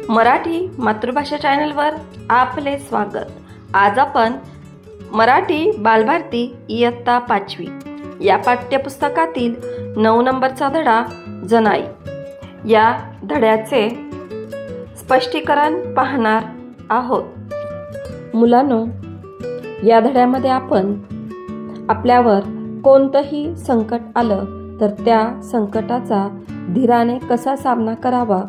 मराठी मातृभाषा चॅनलवर आपले स्वागत। आज आपण मराठी बालभारती इयत्ता 5वी या पाठ्यपुस्तकातील 9 नंबरचा धडा जनाई या धड्याचे स्पष्टीकरण पाहणार आहोत। मुलांनो, या धड्यामध्ये आपण आपल्यावर कोणतंही संकट आलं तर त्या संकटाचा धीराने कसा सामना करावा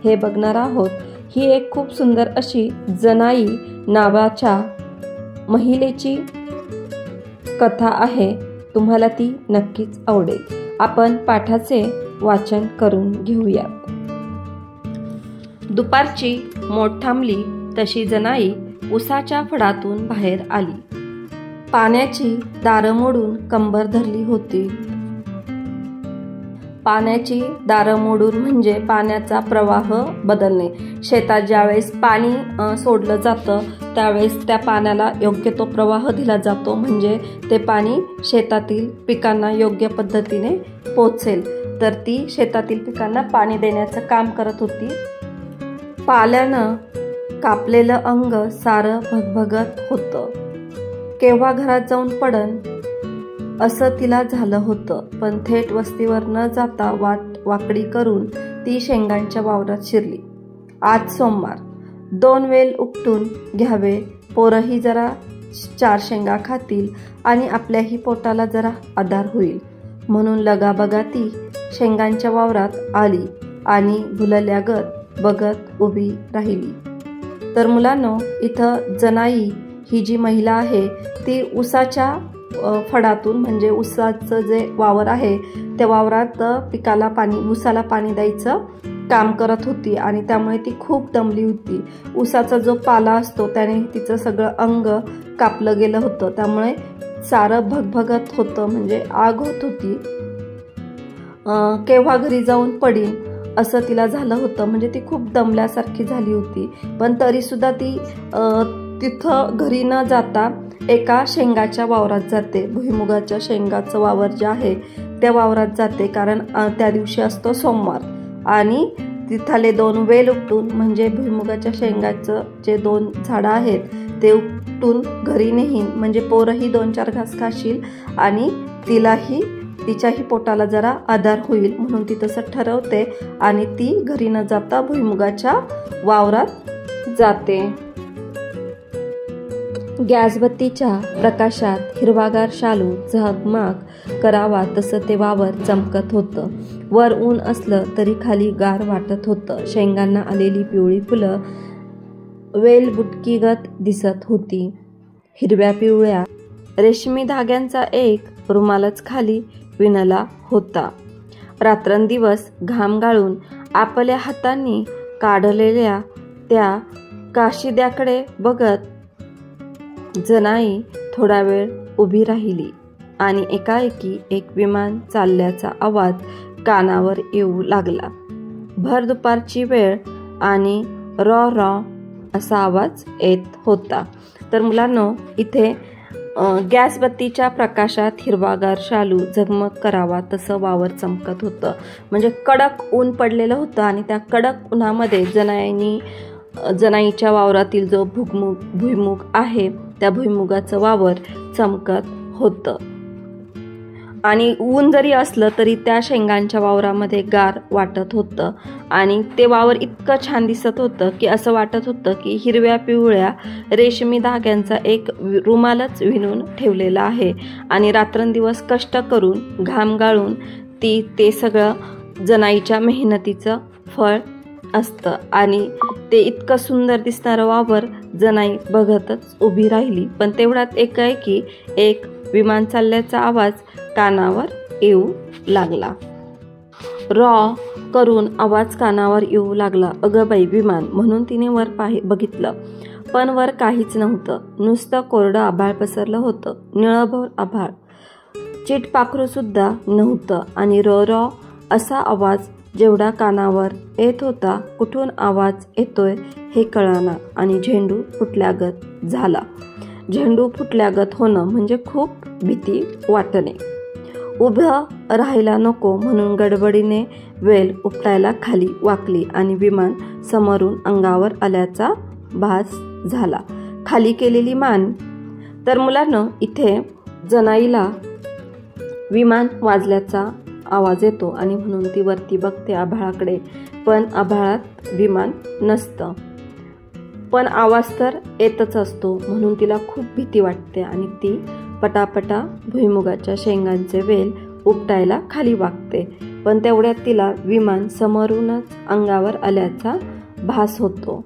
हे बघणार आहोत। ही एक खूप सुंदर अशी जनाई नावाच्या महिलेची कथा आहे। तुम्हाला ती नक्कीच आवडेल। आपण पाठाचे वाचन करून घेऊया। दुपारची मोठ थांबली तशी जनाई उसाच्या फडातून बाहेर आली। पाण्याची दारं मोडून कंबर धरली होती। पाण्याची दारं मोडून म्हणजे पाण्याचा प्रवाह बदलणे। शेतात ज्यावेळेस पाणी सोडलं जातं त्यावेळेस त्या पाण्याला योग्य तो प्रवाह दिला जातो, म्हणजे ते पाणी शेतातील पिकांना योग्य पद्धतीने पोचेल। तर ती शेतातील पिकांना पाणी देण्याचं काम करत होती। पाल्यानं कापलेलं अंग सारं भगभगत होतं। केव्हा घरात जाऊन पडन असं तिला झालं होतं, पण थेट वस्तीवर न जाता वाकडी करून ती शेंगांच्या वावरात शिरली। आज सोमवार, 2 वेल उपटून घ्यावे, पोरही जरा 4 शेंगा खातील आणि आपल्याही पोटाला जरा आधार होईल म्हणून लगाबगा ती शेंगांच्या वावरात आली आणि भुलल्यागत बघत उभी राहिली। तर मुलांनो, इथं जनाई ही जी महिला आहे ती उसाच्या फडातून म्हणजे उसाचं जे वावर आहे त्या वावरात पिकाला पाणी उसाला पाणी द्यायचं काम करत होती आणि त्यामुळे ती खूप दमली होती। उसाचा जो पाला असतो त्याने तिचं सगळं अंग कापलं गेलं होतं, त्यामुळे सारं भगभगत होतं, म्हणजे आग होत होती। केव्हा घरी जाऊन पडीन असं तिला झालं होतं, म्हणजे ती खूप दमल्यासारखी झाली होती। पण तरी सुद्धा ती तिथं घरी न जाता एका शेंगाच्या वावरात जाते। भुईमुगाच्या शेंगाचं वावर जे आहे त्या वावरात जाते, कारण त्या दिवशी असतो सोमवार आणि तिथले 2 वेल उपटून म्हणजे भुईमुगाच्या शेंगाचं जे 2 झाडं आहेत ते उपटून घरी नेहीन, म्हणजे पोरही 2-4 घास खाशील आणि तिच्याही पोटाला जरा आधार होईल म्हणून ती तसं ठरवते आणि ती घरी न जाता भुईमुगाच्या वावरात जाते। गॅसबत्तीच्या प्रकाशात हिरवागार शालू झगमग करावा तसं ते वावर चमकत होतं। वर ऊन असलं तरी खाली गार वाटत होतं। शेंगांना आलेली पिवळी फुलं वेलबुटकीगत दिसत होती। हिरव्या पिवळ्या रेशमी धाग्यांचा एक रुमालच खाली विणला होता। रात्रंदिवस घाम गाळून आपल्या हातांनी काढलेल्या त्या काशिद्याकडे बघत जनाई थोडा वेळ उभी राहिली आणि एकाएकी एक विमान चालल्याचा आवाज कानावर येऊ लागला। भर दुपारची वेळ आणि रॉ रॉ असा आवाज येत होता। तर मुलांनो, इथे गॅसबत्तीच्या प्रकाशात हिरवागार शालू झगमग करावा तसं वावर चमकत होतं, म्हणजे कडक ऊन पडलेलं होतं आणि त्या कडक उन्हामध्ये जनाईच्या वावरातील जो भुईमुग आहे त्या भुईमुगाचं वावर चमकत होतं आणि ऊन जरी असलं तरी त्या शेंगांच्या वावरामध्ये गार वाटत होतं आणि ते वावर इतकं छान दिसत होतं की असं वाटत होतं की हिरव्या पिवळ्या रेशमी धाग्यांचा एक रुमालच विणून ठेवलेला आहे आणि रात्रंदिवस कष्ट करून घाम गाळून ते सगळं जनाईच्या मेहनतीचं फळ असतं आणि ते इतकं सुंदर दिसणारं वावर जनाई बघतच उभी राहिली। पण तेवढ्यात एकाएकी एक विमान चालल्याचा आवाज कानावर येऊ लागला। रॉ करून आवाज कानावर येऊ लागला। अगं बाई, विमान म्हणून तिने वर बघितलं, पण वर काहीच नव्हतं। नुसतं कोरडं आभाळ पसरलं होतं, निळभर आभाळ, चिटपाखरू सुद्धा नव्हतं आणि रॉ रॉ असा आवाज जेवढा कानावर येत होता कुठून आवाज येतोय हे कळाना आणि झेंडू फुटल्यागत झाला। झेंडू फुटल्यागत होणं म्हणजे खूप भीती वाटणे। उभं राहायला नको म्हणून गडबडीने वेल उपटायला खाली वाकली आणि विमान समोरून अंगावर आल्याचा भास झाला. खाली केलेली मान. तर मुलांनो, इथे जनाईला विमान वाजल्याचा आवाज येतो आणि म्हणून ती वरती बघते आभाळाकडे, पण आभाळात विमान नसतं. पण आवाज तर येतच असतो, म्हणून तिला खूप भीती वाटते आणि ती पटापटा भुईमुगाच्या शेंगांचे वेल उपटायला खाली वाकते. पण तेवढ्यात तिला विमान समोरूनच अंगावर आल्याचा भास होतो.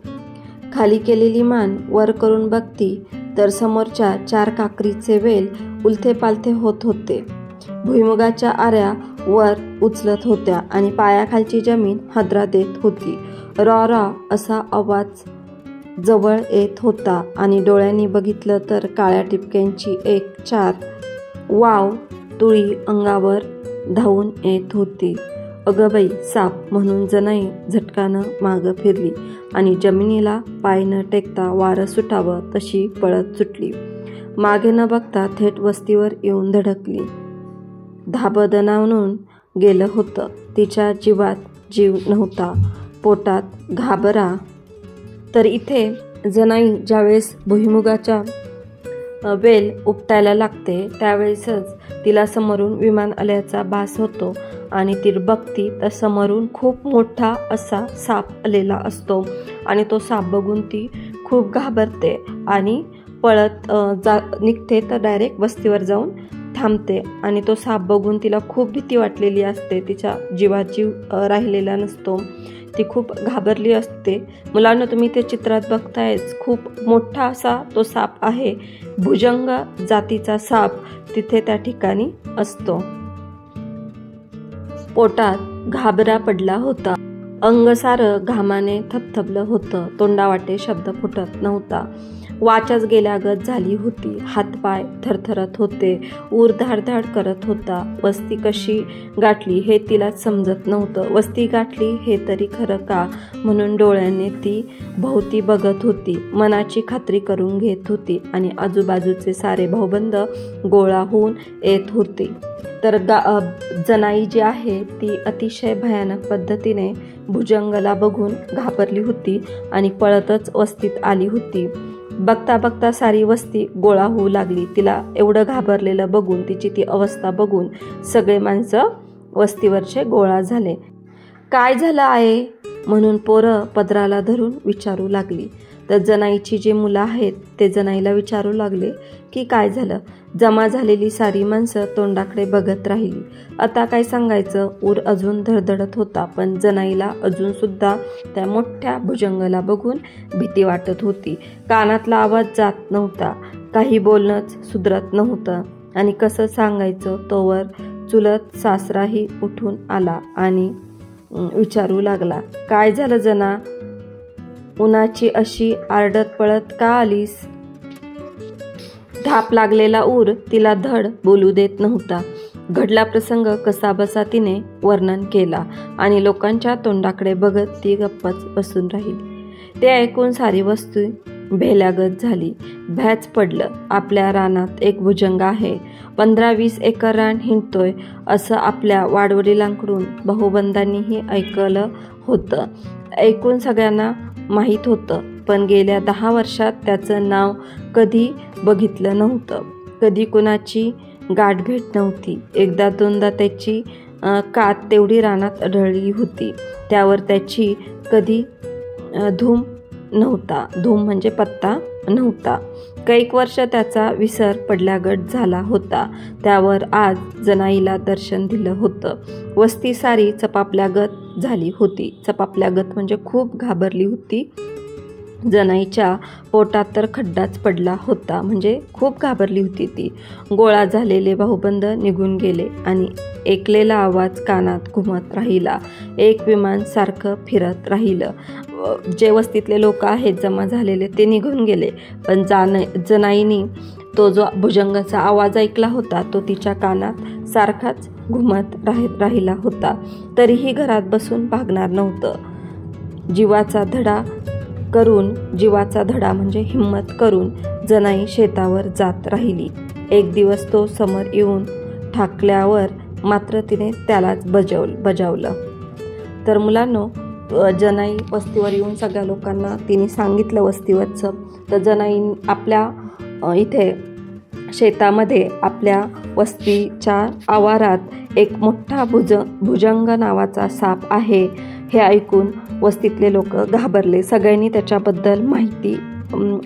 खाली केलेली मान वर करून बघती तर समोरच्या 4 काकरीचे वेल उलथे पालथे होत होते. भुईमुगाच्या आऱ्या वर उचलत होत्या आणि पायाखालची जमीन हादरा देत होती. रॉ रॉ असा आवाज जवळ येत होता आणि डोळ्यांनी बघितलं तर काळ्या टिपक्यांची एक 4 वाव तुळी अंगावर धावून येत होती. अगं बाई, साप म्हणून जनाई झटकानं मागं फिरली आणि जमिनीला पाय न टेकता वारं सुटावं तशी पळत सुटली. मागे न बघता थेट वस्तीवर येऊन धडकली. धाबदणावून गेलं होतं. तिच्या जीवात जीव नव्हता, पोटात घाबरा. तर इथे जनाई ज्यावेळेस भुईमुगाच्या वेल उपटायला लागते त्यावेळेसच तिला समोरून विमान आल्याचा भास होतो आणि ती बघती तर समोरून खूप मोठा असा साप आलेला असतो आणि तो साप बघून ती खूप घाबरते आणि पळत निघते तर डायरेक्ट वस्तीवर जाऊन थांबते. आणि तो साप बघून तिला खूप भीती वाटलेली असते, तिच्या जीवात जीव राहिलेला नसतो, ती खूप घाबरली असते. मुलांना तुम्ही ते चित्रात बघतायच, खूप मोठा असा तो साप आहे. भुजंग जातीचा साप तिथे त्या ठिकाणी असतो. पोटात घाबरा पडला होता. अंग सारं घामाने थपथपलं होतं. तोंडावाटे शब्द फुटत नव्हता. वाचच गेल्यागत झाली होती. हातपाय थरथरत होते. ऊर धाडधाड करत होता. वस्ती कशी गाठली हे तिलाच समजत नव्हतं. वस्ती गाठली हे तरी खरं का म्हणून डोळ्याने ती भोवती बघत होती. मनाची खात्री करून घेत होती आणि आजूबाजूचे सारे भाऊबंद गोळा होऊन येत होते. तर जनाई जी आहे ती अतिशय भयानक पद्धतीने भुजंगला बघून घाबरली होती आणि पळतच वस्तीत आली होती. बघता बघता सारी वस्ती गोळा होऊ लागली. तिला एवढं घाबरलेलं बघून, तिची ती अवस्था बघून सगळे माणसं वस्तीवरचे गोळा झाले. काय झालं आहे म्हणून पोरं पदराला धरून विचारू लागली. तर जनाईची जी मुलं आहेत ते जनाईला विचारू लागले की काय झालं. जमा झालेली सारी माणसं तोंडाकडे बघत राहिली. आता काय सांगायचं, ऊर अजून धडधडत होता, पण जनाईला अजून सुद्धा त्या मोठ्या भुजंगला बघून भीती वाटत होती. कानातला आवाज जात नव्हता, काही बोलणंच सुधरत नव्हतं आणि कसं सांगायचं. तोवर चुलत सासराही उठून आला आणि विचारू लागला, काय झालं जना, उन्हाची अशी आरडत पळत का आलीस. धाप लागलेला ऊर तिला धड बोलू देत नव्हता. घडला प्रसंग कसाबसा तिने वर्णन केला आणि लोकांच्या तोंडाकडे बघत ती गप्पच बसून राहिली. ते ऐकून सारी वस्ती भेल्यागत झाली. भ्याच पडलं. आपल्या रानात एक भुजंग आहे, 15-20 एकर रान हिंडतोय असं आपल्या वाडवडिलांकडून भाऊबंदांनीही ऐकलं होतं. ऐकून सगळ्यांना माहीत होतं, पण गेल्या 10 वर्षात त्याचं नाव कधी बघितलं नव्हतं. कधी कुणाची गाठभेट नव्हती. एकदा दोनदा त्याची कात तेवढी रानात आढळली होती. त्यावर त्याची कधी धूम नव्हता. धूम म्हणजे पत्ता नव्हता. कैक वर्ष त्याचा विसर पडल्यागत झाला होता. त्यावर आज जनाईला दर्शन दिलं होतं. वस्ती सारी चपापल्यागत झाली होती. चपापल्यागत म्हणजे खूप घाबरली होती. जनाईच्या पोटात तर खड्डाच पडला होता, म्हणजे खूप घाबरली होती ती. गोळा झालेले भाऊबंद निघून गेले आणि ऐकलेला आवाज कानात घुमत राहिला. एक विमान सारखं फिरत राहिलं. जे वस्तीतले लोक आहेत जमा झालेले ते निघून गेले, पण जनाईनी तो जो भुजंगाचा आवाज ऐकला होता तो तिच्या कानात सारखाच घुमत राहिला होता. तरीही घरात बसून भागणार नव्हतं. जीवाचा धडा म्हणजे हिम्मत करून जनाई शेतावर जात राहिली. एक दिवस तो समोर येऊन ठाकल्यावर मात्र तिने त्यालाच बजावलं. तर मुलांनो, जनाई वस्तीवर येऊन सगळ्या लोकांना तिने सांगितलं वस्तीवरचं. तर जनाई आपल्या इथे शेतामध्ये आपल्या वस्तीच्या आवारात एक मोठा भुजंग नावाचा साप आहे हे ऐकून वस्तीतले लोक घाबरले. सगळ्यांनी त्याच्याबद्दल माहिती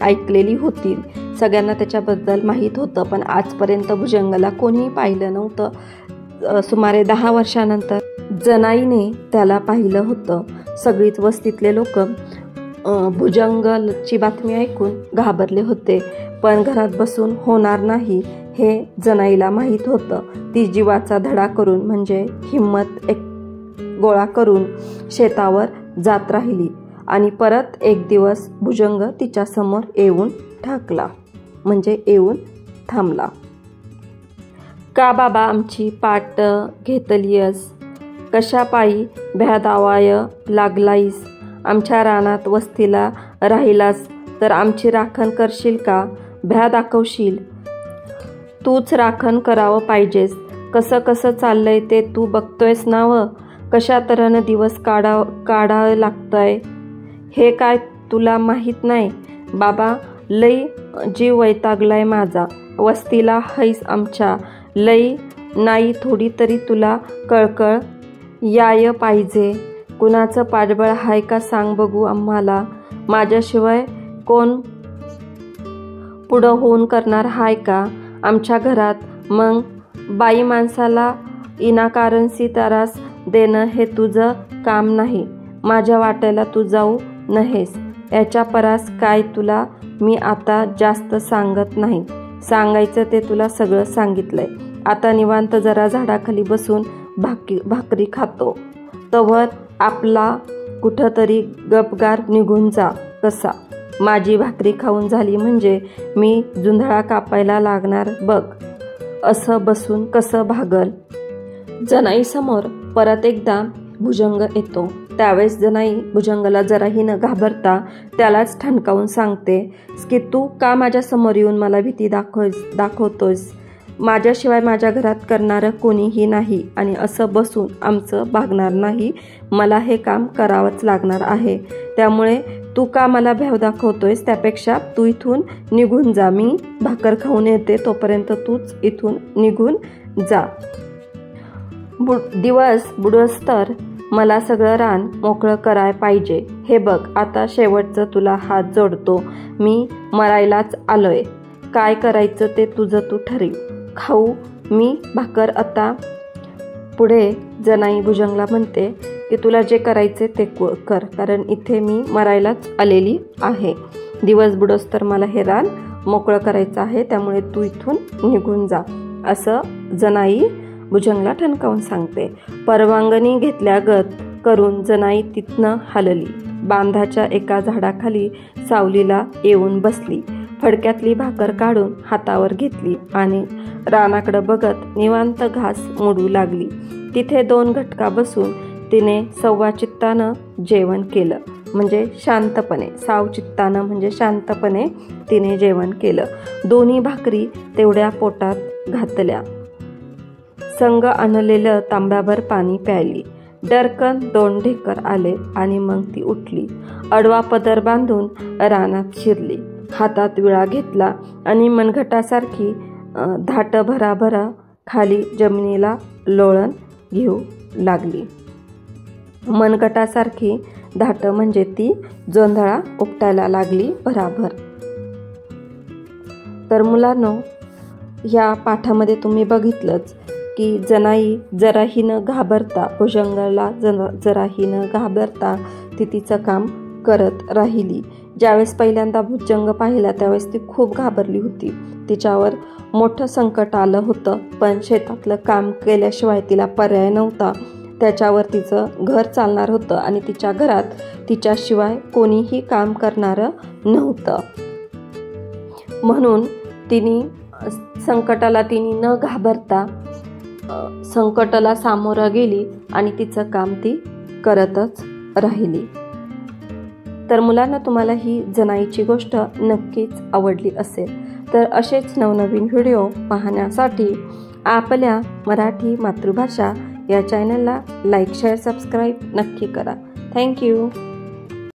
ऐकलेली होती, सगळ्यांना त्याच्याबद्दल माहीत होतं, पण आजपर्यंत भुजंगला कोणीही पाहिलं नव्हतं. सुमारे 10 वर्षानंतर जनाईने त्याला पाहिलं होतं. सगळीच वस्तीतले लोक भुजंगची बातमी ऐकून घाबरले होते, पण घरात बसून होणार नाही हे जनाईला माहीत होतं. ती जीवाचा धडा करून म्हणजे हिम्मत गोळा करून शेतावर जात राहिली आणि परत एक दिवस भुजंग तिच्या समोर येऊन ठाकला, म्हणजे येऊन थांबला. का बाबा आमची पाट घेतलीयस, कशा पायी भ्यादावाय लागलाईस, आमच्या रानात वस्तीला राहिलास तर आमची राखण करशील का, भ्या दाखवशील, तूच राखण करावं पाहिजेस. कसं कसं चाललंय ते तू बघतोयस नाव, कशा तऱ्हेनं दिवस काढावं लागतंय हे काय तुला माहीत नाही. बाबा लई जीव वैतागलाय माझा, वस्तीला हैस आमच्या, लई नाही थोडी तरी तुला कळकळ याय पाहिजे. कुणाचं पाठबळ हाय का सांग बघू आम्हाला, माझ्याशिवाय कोण पुढं होऊन करणार हाय का आमच्या घरात. मग बाई माणसाला इनाकारणसी त्रास देणं हे तुझं काम नाही, माझ्या वाट्याला तू जाऊ नयेस. याच्या परास काय तुला मी आता जास्त सांगत नाही, सांगायचं ते तुला सगळं सांगितलंय. आता निवांत जरा झाडाखाली बसून भाकरी खातो, तवर आपला कुठंतरी गपगार निघून जा कसा. माझी भाकरी खाऊन झाली म्हणजे मी जुंधळा कापायला लागणार बघ, असं बसून कसं भागल. जनाई समोर परत एकदा भुजंग येतो. त्यावेळेस जनाई भुजंगला जराही न घाबरता त्यालाच ठणकावून सांगते की तू का माझ्या समोर येऊन मला भीती दाखवतोयस, माझ्याशिवाय माझ्या घरात करणारं कोणीही नाही आणि असं बसून आमचं भागणार नाही, मला हे काम करावंच लागणार आहे. त्यामुळे तू का मला भ्याव दाखवतोयस, त्यापेक्षा तू इथून निघून जा. मी भाकर खाऊन येते, तोपर्यंत तूच इथून निघून जा. दिवस बुडस्तर मला सगळं रान मोकळं कराय पाहिजे. हे बघ आता शेवटचं तुला हात जोडतो, मी मरायलाच आलोय, काय करायचं ते तुझं तू ठरव. खाऊ मी भाकर आता. पुढे जनाई भुजंगला म्हणते की तुला जे करायचे ते कर, कारण इथे मी मरायलाच आलेली आहे. दिवस बुडोस्तर मला हे रान मोकळं करायचं आहे, त्यामुळे तू इथून निघून जा, असं जनाई भुजंगला ठणकावून सांगते. परवानगी घेतल्यागत करून जनाई तिथनं हलली. बांधाच्या एका झाडाखाली सावलीला येऊन बसली. फडक्यातली भाकर काढून हातावर घेतली आणि रानाकडं बघत निवांत घास मोडू लागली. तिथे 2 घटका बसून तिने सावचित्तानं जेवण केलं, म्हणजे शांतपणे. सावचित्तानं म्हणजे शांतपणे तिने जेवण केलं. 2 भाकरी तेवढ्या पोटात घातल्या. संग आणलेलं तांब्याभर पाणी प्यायली. डरकन 2 ढेकर आले आणि मग ती उठली. अडवा पदर बांधून रानात शिरली. हातात विळा घेतला आणि मनगटासारखी धाट भराभरा खाली जमिनीला लोळण घेऊ लागली. मनगटासारखी धाट म्हणजे ती जोंधळा उपटायला लागली भराभर. तर मुलांनो, ह्या पाठामध्ये तुम्ही बघितलंच की जनाई जराही न घाबरता, भुजंगला जराही न घाबरता ती तिचं काम करत राहिली. ज्यावेळेस पहिल्यांदा भुजंग पाहिला त्यावेळेस ती खूप घाबरली होती. तिच्यावर मोठं संकट आलं होतं, पण शेतातलं काम केल्याशिवाय तिला पर्याय नव्हता. त्याच्यावर तिचं घर चालणार होतं आणि तिच्या घरात तिच्याशिवाय कोणीही काम करणारं नव्हतं. म्हणून संकटाला तिने न घाबरता संकटाला सामोरं गेली आणि तिचं काम ती करतच राहिली. तर मुलांना तुम्हाला ही जनाईची गोष्ट नक्कीच आवडली असेल. तर असेच नवनवीन व्हिडिओ पाहण्यासाठी आपल्या मराठी मातृभाषा या चॅनलला लाईक शेअर सबस्क्राईब नक्की करा. थँक्यू.